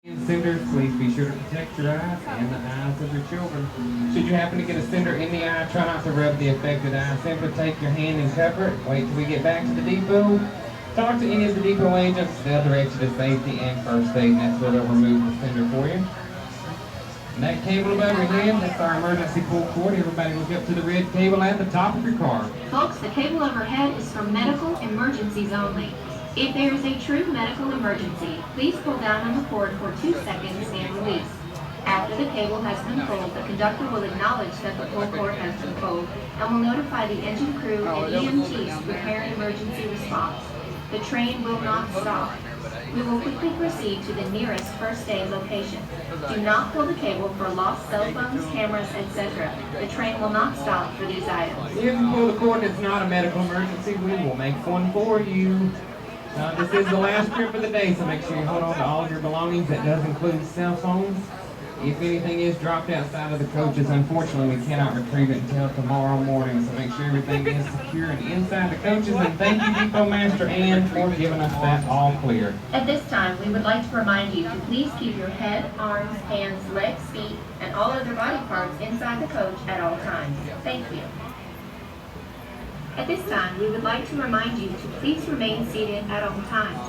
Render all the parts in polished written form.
Cinders, please be sure to protect your eyes and the eyes of your children. Should you happen to get a cinder in the eye, try not to rub the affected eye. Simply take your hand and cover it. Wait till we get back to the depot. Talk to any of the depot agents. They'll direct you to safety and first aid, and that's where they'll remove the cinder for you. And that cable above your head, that's our emergency pull cord. Everybody look up to the red cable at the top of your car. Folks, the cable overhead is for medical emergencies only. If there is a true medical emergency, please pull down on the cord for 2 seconds and release. After the cable has been pulled, the conductor will acknowledge that the pull cord has been pulled and will notify the engine crew and EMTs to prepare an emergency response. The train will not stop. We will quickly proceed to the nearest first aid location. Do not pull the cable for lost cell phones, cameras, etc. The train will not stop for these items. If you pull the cord and it's not a medical emergency, we will make one for you. This is the last trip of the day, so make sure you hold on to all of your belongings. That does include cell phones. If anything is dropped outside of the coaches, unfortunately, we cannot retrieve it until tomorrow morning. So make sure everything is secure and inside the coaches. And thank you, Depot Master Ann, for giving us that all clear. At this time, we would like to remind you to please keep your head, arms, hands, legs, feet, and all other body parts inside the coach at all times. Thank you. At this time, we would like to remind you to please remain seated at all times.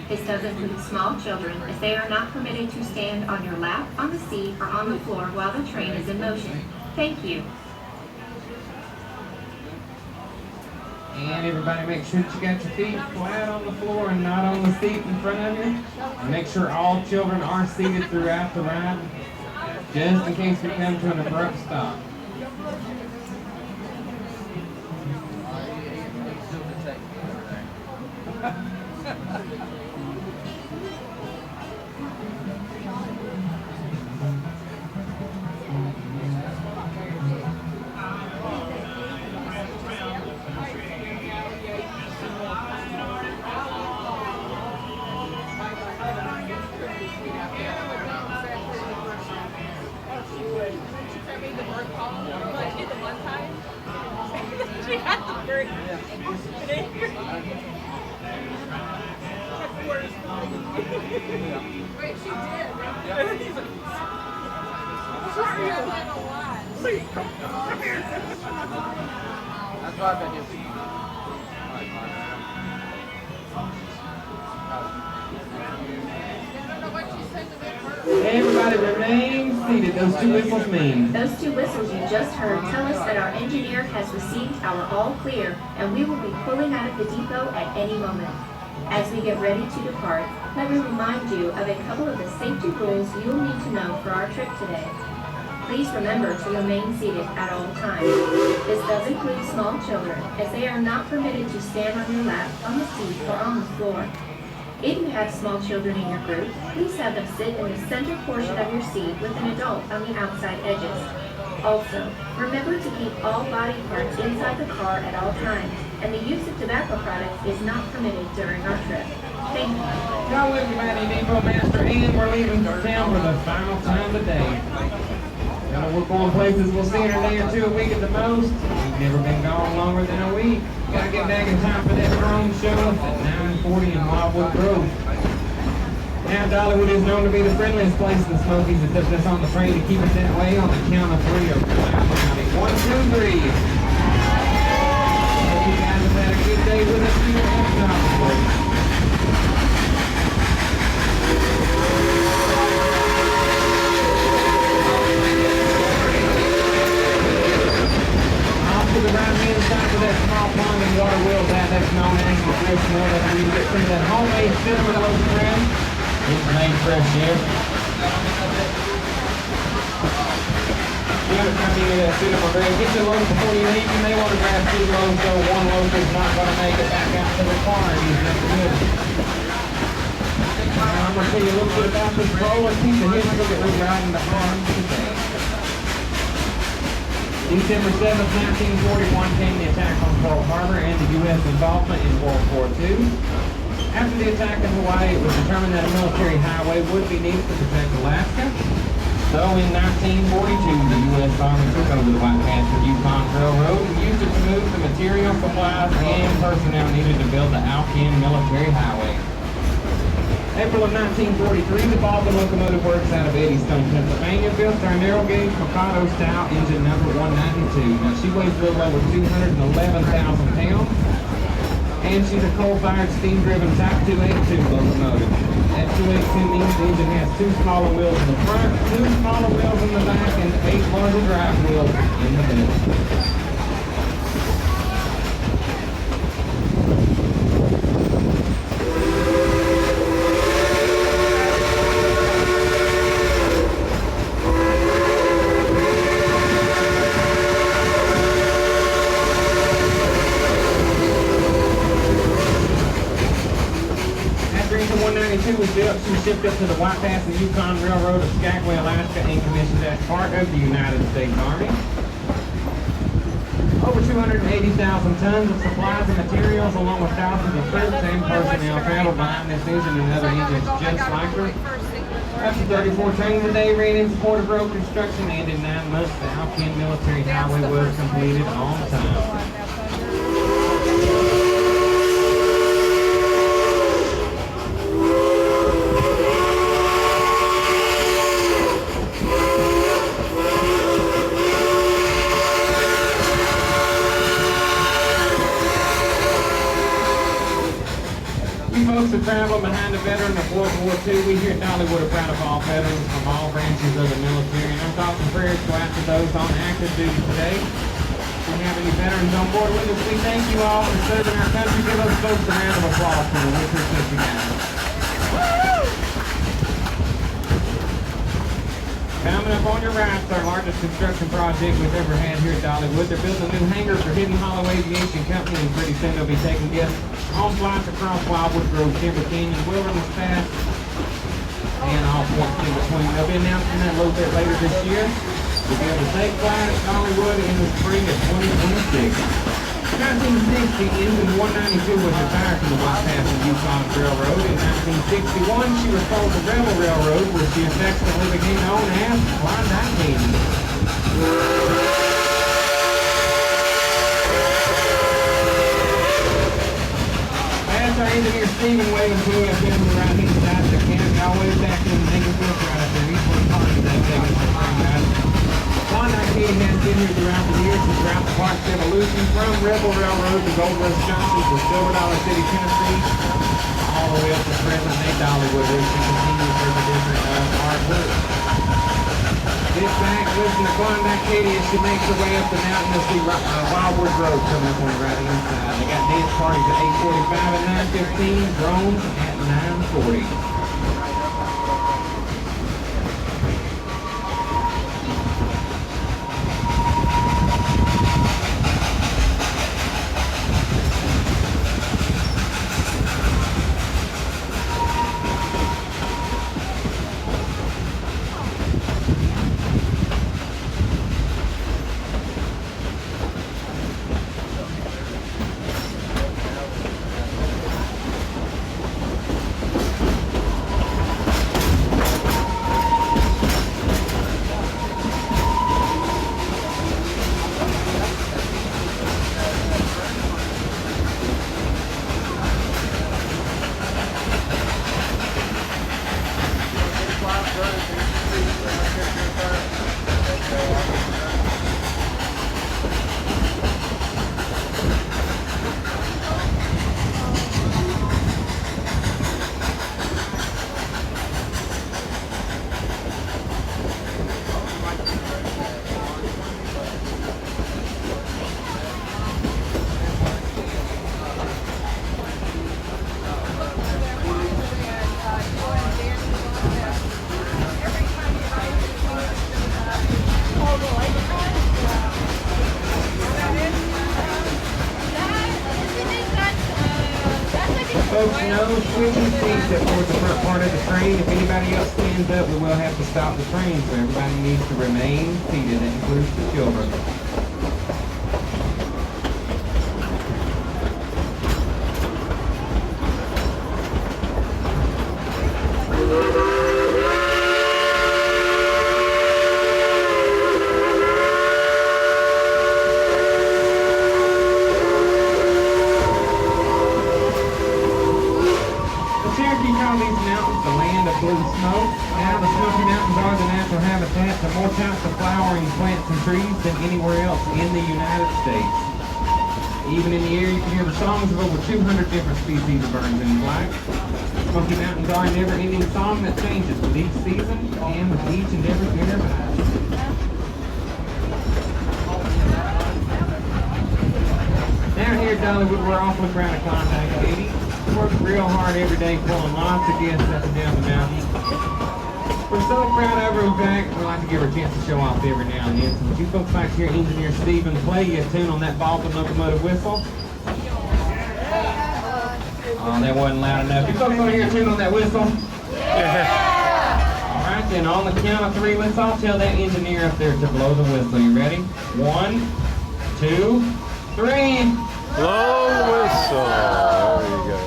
This does include small children, as they are not permitted to stand on your lap, on the seat, or on the floor while the train is in motion. Thank you. And everybody make sure that you got your feet flat on the floor and not on the seat in front of you. And make sure all children are seated throughout the ride, just in case we come to an abrupt stop. Wait, she did. Sorry, I went a lot. Come here. That's why I've been here. Everybody remain seated. Those two whistles mean. Those two whistles you just heard tell us that our engineer has received our all clear, and we will be pulling out of the depot at any moment. As we get ready to depart, let me remind you of a couple of the safety rules you'll need to know for our trip today. Please remember to remain seated at all times. This does include small children, as they are not permitted to stand on your lap, on the seat, or on the floor. If you have small children in your group, please have them sit in the center portion of your seat with an adult on the outside edges. Also, remember to keep all body parts inside the car at all times, and the use of tobacco products is not permitted during our trip. Thank you. Go everybody, Depot Master Ann. We're leaving for town for the final time today. We're going places we'll see in a day or two a week at the most. We've never been gone longer than a week. Gotta get back in time for that drone show at 9:40 in Wildwood Grove. Now, Dollywood is known to be the friendliest place in the Smokies. It took us on the train to keep it that way on the count of 3 of 1, 2, 3. Hope you guys have had a good day with us here at Dollywood. To the right-hand side of that small pond and water wheels out, that's known as the fresh mill. That's where you get some of that homemade cinnamon loaf bread. It's made fresh here. You gotta come in that cinnamon bread. Get your loaf before you leave. You may want to grab 2 loaves, so 1 loaf is not going to make it back out to the car. I'm going to tell you a little bit about this bowl and piece of history that we're riding the farm today. December 7th, 1941 came the attack on Pearl Harbor and the U.S. involvement in World War II. After the attack in Hawaii, it was determined that a military highway would be needed to protect Alaska. So in 1942, the U.S. Army took over the White Panther Yukon Railroad and used it to move the material, supplies, and personnel needed to build the Alpine Military Highway. April of 1943, the Baldwin locomotive works out of Eddystone, Pennsylvania, built our narrow gauge Mikado style engine number 192. Now she weighs a little over 211,000 pounds, and she's a coal-fired, steam-driven Type 282 locomotive. That 282 means the engine has 2 smaller wheels in the front, 2 smaller wheels in the back, and 8 larger drive wheels in the middle. Was built, she was shipped up to the White Pass and Yukon Railroad of Skagway, Alaska, and commissioned as part of the United States Army. Over 280,000 tons of supplies and materials, along with thousands of troops and personnel, travel behind this engine and other engines just like her. Up to 34 trains a day ran in support of road construction, and in 9 months, the Alpine Military Highway was completed on time. Folks that travel behind a veteran of World War II, we here at Dollywood are proud of all veterans from all branches of the military, and our thoughts and prayers go out to those on active duty today. If we have any veterans on board with us, we thank you all for serving our country. Give those folks a round of applause for the Winter Safety Guys. Coming up on your right, it's our largest construction project we've ever had here at Dollywood. They're building a new hangar for Hidden Hollow Aviation Company, and pretty soon they'll be taking guests on flights across Wildwood Grove, Timber Canyon, Wilderness Pass, and all points in between. They'll be announcing that a little bit later this year. We'll be able to take flight at Dollywood in the spring of 2026. 1960, engine 192 was retired from the White Pass and Yukon Railroad. In 1961, she was sold to Rebel Railroad, where she affectionately became known as Klondike Katie. That's our engineer Stephen waving to us here on the right-hand side of the camp. Always acting and making us right up there. He's one part of that taking the train guys. Klondike Katie has been here throughout the years and throughout the park's evolution, from Rebel Railroad to Gold Rush Junction to Silver Dollar City, Tennessee, all the way up to present-day Dollywood, where she continues her tradition of hard work. Sit back, listen to Klondike Katie as she makes her way up the mountain. You'll see Wildwood Road coming up on the right inside. They got dance parties at 8:45 and 9:15, drones at 9:40. Folks, no switching seats up towards the front part of the train. If anybody else stands up, we will have to stop the train, so everybody needs to remain seated. That includes the children. These mountain habitat to more types of flowering plants and trees than anywhere else in the United States. Even in the area, you can hear the songs of over 200 different species of birds in flight. Smoky Mountains are a never-ending song that changes with each season and with each and every pair of eyes. Down here at Dollywood, we're awfully proud of Klondike Katie. We work real hard every day pulling lots of guests up and down the mountain. We're so proud of her, in fact, we like to give her a chance to show off every now and then. So would you folks back here, Engineer Stephen, play you a tune on that Baldwin locomotive whistle? Oh, that wasn't loud enough. You folks want to hear a tune on that whistle? Yeah! All right, then on the count of 3, let's all tell that engineer up there to blow the whistle. You ready? 1, 2, 3. Blow the whistle. There you go.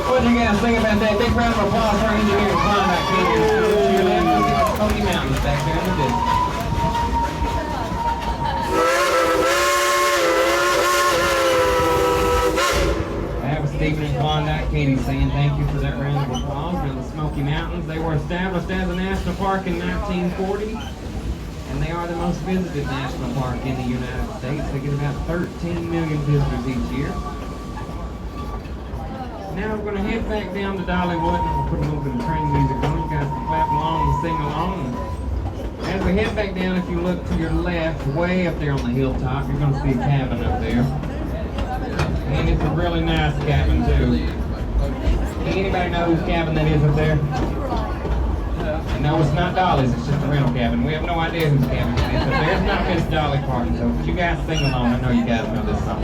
What do you guys think about that? Big round of applause for our engineer and Klondike Katie. To your left, look at the Smoky Mountains back there in the distance. That was Stephen and Klondike Katie saying thank you for that round of applause. Now the Smoky Mountains, they were established as a national park in 1940, and they are the most visited national park in the United States. They get about 13 million visitors each year. Now we're going to head back down to Dollywood and we'll put a little bit of train music on. You guys can clap along and sing along. And as we head back down, if you look to your left, way up there on the hilltop, you're going to see a cabin up there. And it's a really nice cabin too. Anybody know whose cabin that is up there? No, it's not Dolly's, it's just a rental cabin. We have no idea whose cabin it is up there. It's not Miss Dolly Parton, so you guys sing along. I know you guys know this song.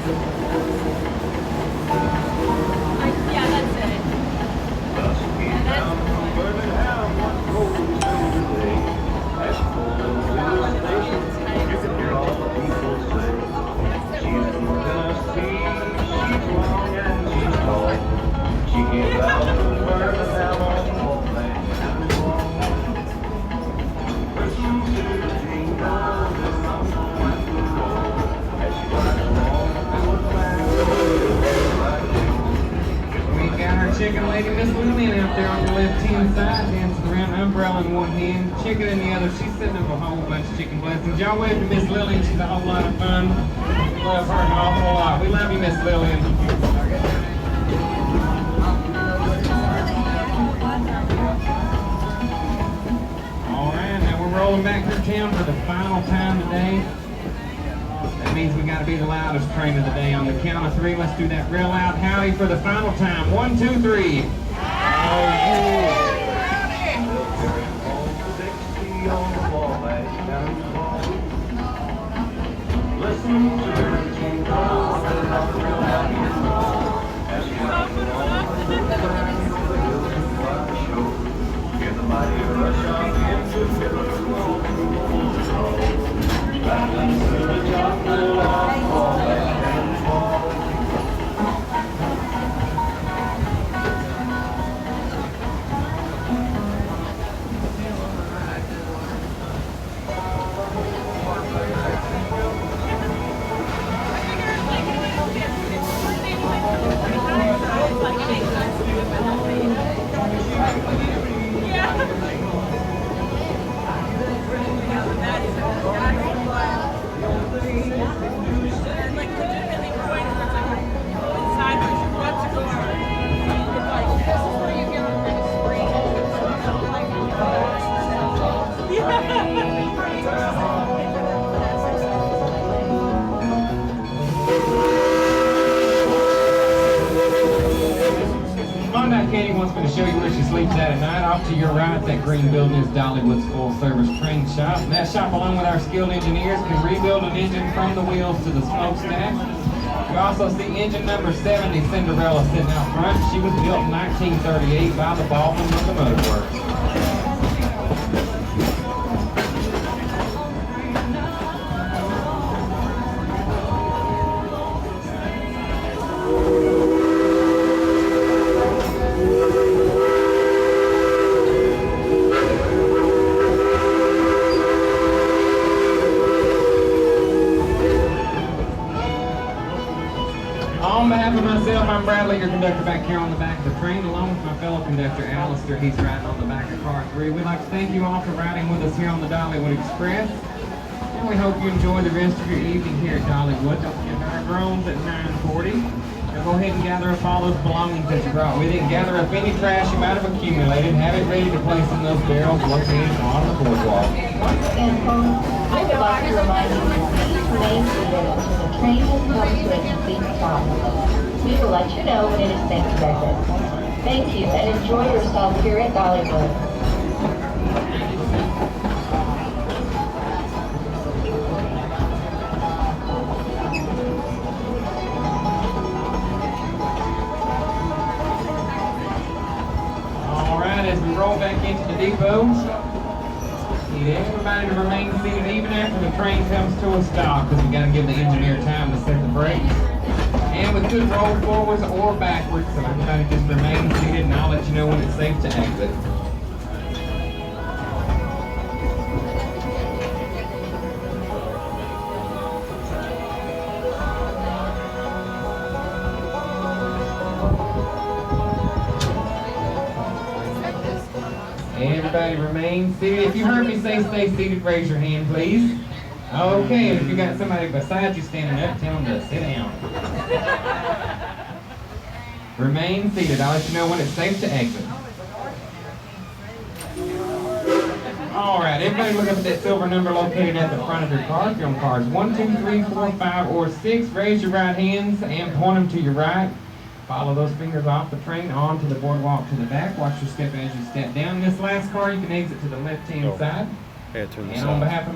Yeah, that's it. And We got our chicken lady, Miss Lillian, out there on the left-hand side, dancing around, umbrella in one hand, chicken in the other. She's setting up a whole bunch of chicken blessings. Y'all wave to Miss Lillian. She's a whole lot of fun. We love her an awful lot. We love you, Miss Lillian. All right, now we're rolling back through town for the final time today. That means we got to be the loudest train of the day. On the count of three, let's do that real loud howdy for the final time. 1, 2, 3. Katie wants me to show you where she sleeps at night. Off to your right, that green building is Dollywood's full-service train shop. And that shop, along with our skilled engineers, can rebuild an engine from the wheels to the smokestack. We also see engine number 70, Cinderella, sitting out front. She was built in 1938 by the Baldwin Locomotive Works. On behalf of myself, I'm Bradley, your conductor back here on the back of the train, along with my fellow conductor, Alistair. He's riding on the back of car 3. We'd like to thank you all for riding with us here on the Dollywood Express. And we hope you enjoy the rest of your evening here at Dollywood. Don't forget our drones at 9:40. Now go ahead and gather up all those belongings that you brought with you, and gather up any trash you might have accumulated. Have it ready to place in those barrels located on the boardwalk. And I would like to remind you to please remain seated until the train has come to a complete stop. We will let you know when it is safe to exit. Thank you, and enjoy yourself here at Dollywood. All right, as we roll back into the depot, need everybody to remain seated even after the train comes to a stop, because we got to give the engineer time to set the brakes. And we could roll forwards or backwards, so everybody just remain seated, and I'll let you know when it's safe to exit. Everybody remain seated. If you heard me say stay seated, raise your hand, please. Okay, and if you got somebody beside you standing up, tell them to sit down. Remain seated. I'll let you know when it's safe to exit. All right, everybody look up at that silver number located at the front of your car. If you're on cars 1, 2, 3, 4, 5, or 6, raise your right hands and point them to your right. Follow those fingers off the train onto the boardwalk to the back. Watch your step as you step down. This last car, you can exit to the left-hand side. I gotta turn this And on off. behalf of